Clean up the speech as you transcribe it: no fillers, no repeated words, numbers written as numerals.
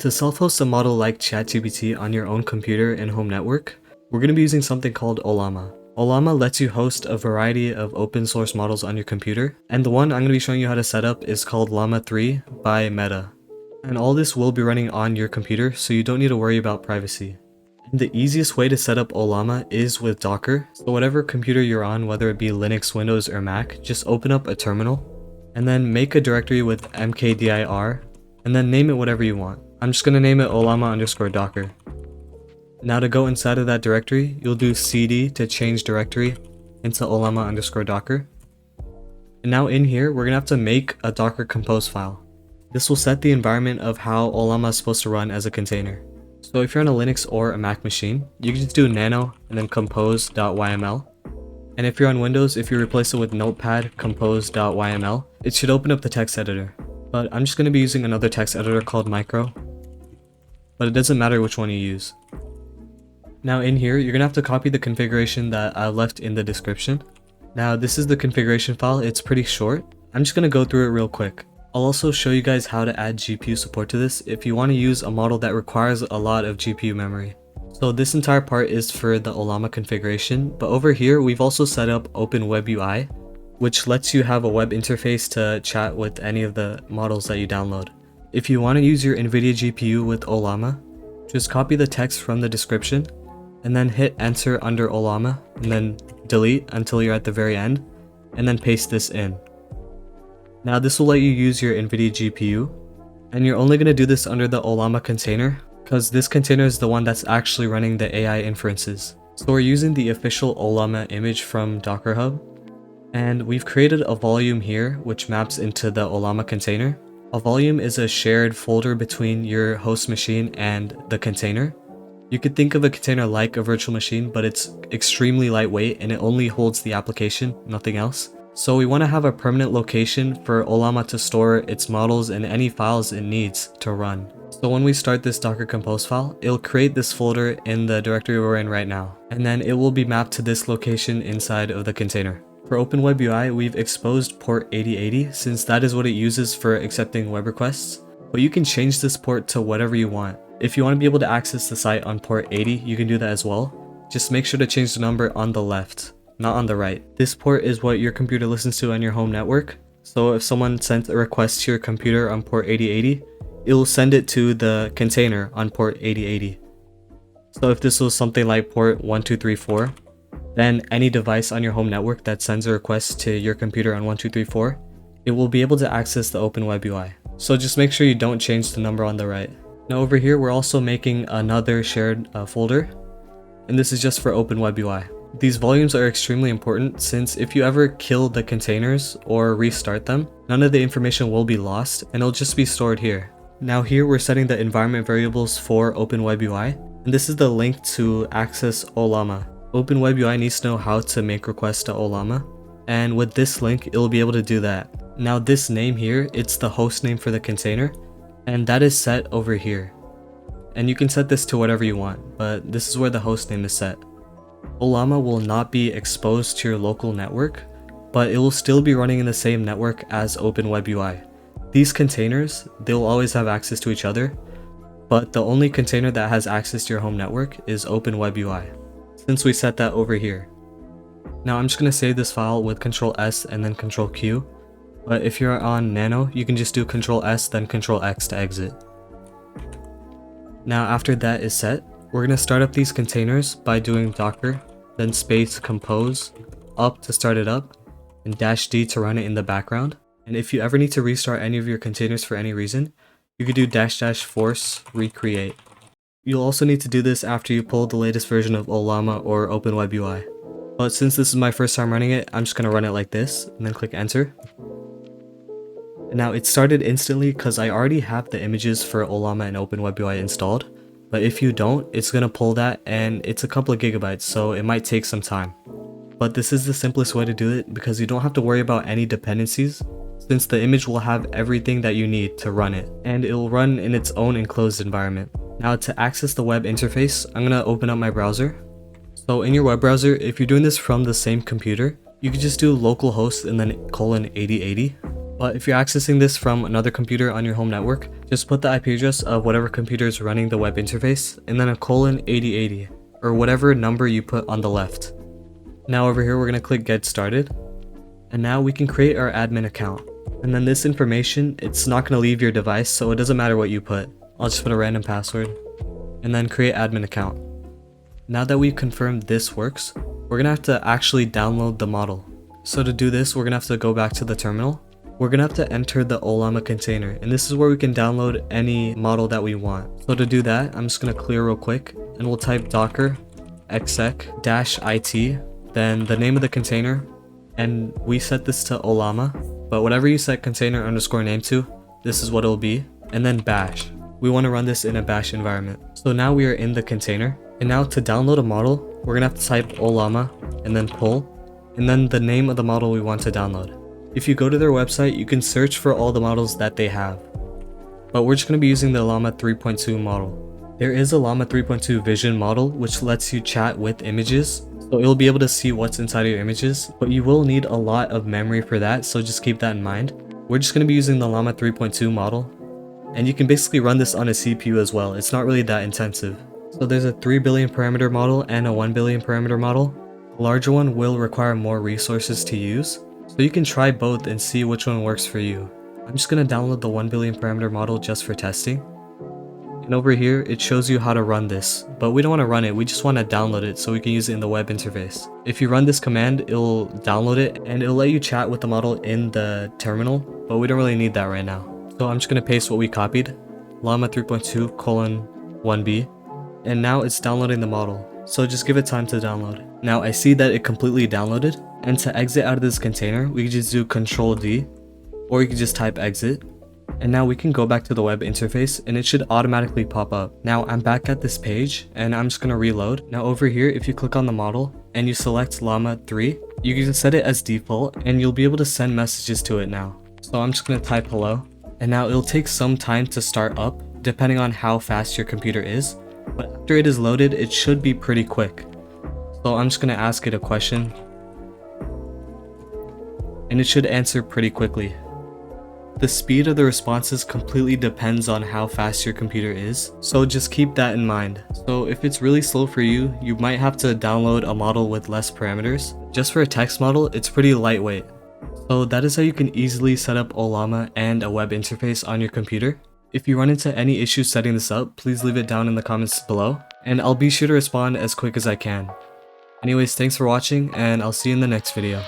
To self-host a model like ChatGPT on your own computer and home network, we're going to be using something called Ollama. Ollama lets you host a variety of open source models on your computer, and the one I'm going to be showing you how to set up is called Llama 3 by Meta. And all this will be running on your computer, so you don't need to worry about privacy. And the easiest way to set up Ollama is with Docker. So whatever computer you're on, whether it be Linux, Windows, or Mac, just open up a terminal, and then make a directory with mkdir, and then name it whatever you want. I'm just going to name it Ollama_Docker. Now to go inside of that directory, you'll do cd to change directory into Ollama_Docker. And now in here, we're going to have to make a Docker compose file. This will set the environment of how Ollama is supposed to run as a container. So if you're on a Linux or a Mac machine, you can just do nano and then compose.yml. And if you're on Windows, if you replace it with notepad compose.yml, it should open up the text editor. But I'm just going to be using another text editor called Micro. But it doesn't matter which one you use. Now in here, you're going to have to copy the configuration that I left in the description. Now this is the configuration file, it's pretty short. I'm just going to go through it real quick. I'll also show you guys how to add GPU support to this if you want to use a model that requires a lot of GPU memory. So this entire part is for the Ollama configuration, but over here we've also set up openwebui, which lets you have a web interface to chat with any of the models that you download. If you want to use your NVIDIA GPU with Ollama, just copy the text from the description and then hit enter under Ollama and then delete until you're at the very end and then paste this in. Now this will let you use your NVIDIA GPU, and you're only going to do this under the Ollama container because this container is the one that's actually running the AI inferences. So we're using the official Ollama image from Docker Hub, and we've created a volume here which maps into the Ollama container. A volume is a shared folder between your host machine and the container. You could think of a container like a virtual machine, but it's extremely lightweight and it only holds the application, nothing else. So we want to have a permanent location for Ollama to store its models and any files it needs to run. So when we start this Docker compose file, it'll create this folder in the directory we're in right now, and then it will be mapped to this location inside of the container. For openwebui, we've exposed port 8080 since that is what it uses for accepting web requests, but you can change this port to whatever you want. If you want to be able to access the site on port 80, you can do that as well. Just make sure to change the number on the left, not on the right. This port is what your computer listens to on your home network. So if someone sent a request to your computer on port 8080, it will send it to the container on port 8080. So if this was something like port 1234, then any device on your home network that sends a request to your computer on 1234, it will be able to access the openwebui. So just make sure you don't change the number on the right. Now over here, we're also making another shared folder, and this is just for openwebui. These volumes are extremely important since if you ever kill the containers or restart them, none of the information will be lost and it'll just be stored here. Now here we're setting the environment variables for openwebui, and this is the link to access Ollama. openwebui needs to know how to make requests to Ollama, and with this link it'll be able to do that. Now this name here, it's the host name for the container, and that is set over here. And you can set this to whatever you want, but this is where the host name is set. Ollama will not be exposed to your local network, but it will still be running in the same network as openwebui. These containers, they'll always have access to each other, but the only container that has access to your home network is openwebui, since we set that over here. Now I'm just going to save this file with Ctrl S and then Ctrl Q, but if you're on Nano, you can just do Ctrl S then Ctrl X to exit. Now after that is set, we're going to start up these containers by doing docker, then space compose, up to start it up, and -d to run it in the background. And if you ever need to restart any of your containers for any reason, you could do --force recreate. You'll also need to do this after you pull the latest version of Ollama or openwebui. But since this is my first time running it, I'm just going to run it like this, and then click enter. And now it started instantly because I already have the images for Ollama and openwebui installed. But if you don't, it's going to pull that, and it's a couple of gigabytes, so it might take some time. But this is the simplest way to do it because you don't have to worry about any dependencies, since the image will have everything that you need to run it, and it will run in its own enclosed environment. Now to access the web interface, I'm going to open up my browser. So in your web browser, if you're doing this from the same computer, you could just do localhost and then :8080. But if you're accessing this from another computer on your home network, Just put the IP address of whatever computer is running the web interface, and then a colon 8080, or whatever number you put on the left. Now over here we're going to click get started, and now we can create our admin account. And then this information, it's not going to leave your device, so it doesn't matter what you put. I'll just put a random password, and then create admin account. Now that we've confirmed this works, we're going to have to actually download the model. So to do this, we're going to have to go back to the terminal. We're going to have to enter the Ollama container, and this is where we can download any model that we want. So to do that, I'm just going to clear real quick, and we'll type docker exec-it, then the name of the container, and we set this to Ollama, but whatever you set container underscore name to, this is what it'll be, and then bash. We want to run this in a bash environment. So now we are in the container, and now to download a model, we're going to have to type Ollama, and then pull, and then the name of the model we want to download. If you go to their website, you can search for all the models that they have, but we're just going to be using the Llama 3.2 model. There is a Llama 3.2 vision model which lets you chat with images, so you'll be able to see what's inside of your images, but you will need a lot of memory for that, so just keep that in mind. We're just going to be using the Llama 3.2 model, and you can basically run this on a CPU as well. It's not really that intensive. So there's a 3 billion parameter model and a 1 billion parameter model. The larger one will require more resources to use, so you can try both and see which one works for you. I'm just going to download the 1 billion parameter model just for testing. And over here, it shows you how to run this, but we don't want to run it, we just want to download it so we can use it in the web interface. If you run this command, it'll download it and it'll let you chat with the model in the terminal, but we don't really need that right now. So I'm just going to paste what we copied, llama 3.2 :1b, and now it's downloading the model. So just give it time to download. Now I see that it completely downloaded, and to exit out of this container, we can just do Ctrl D, or you can just type exit. And now we can go back to the web interface and it should automatically pop up. Now I'm back at this page and I'm just going to reload. Now over here, if you click on the model and you select Llama 3, you can set it as default and you'll be able to send messages to it now. So I'm just going to type hello, and now it'll take some time to start up depending on how fast your computer is, but after it is loaded, it should be pretty quick. So I'm just going to ask it a question and it should answer pretty quickly. The speed of the responses completely depends on how fast your computer is, so just keep that in mind. So if it's really slow for you, you might have to download a model with less parameters. Just for a text model, it's pretty lightweight. So that is how you can easily set up Ollama and a web interface on your computer. If you run into any issues setting this up, please leave it down in the comments below, and I'll be sure to respond as quick as I can. Anyways, thanks for watching, and I'll see you in the next video.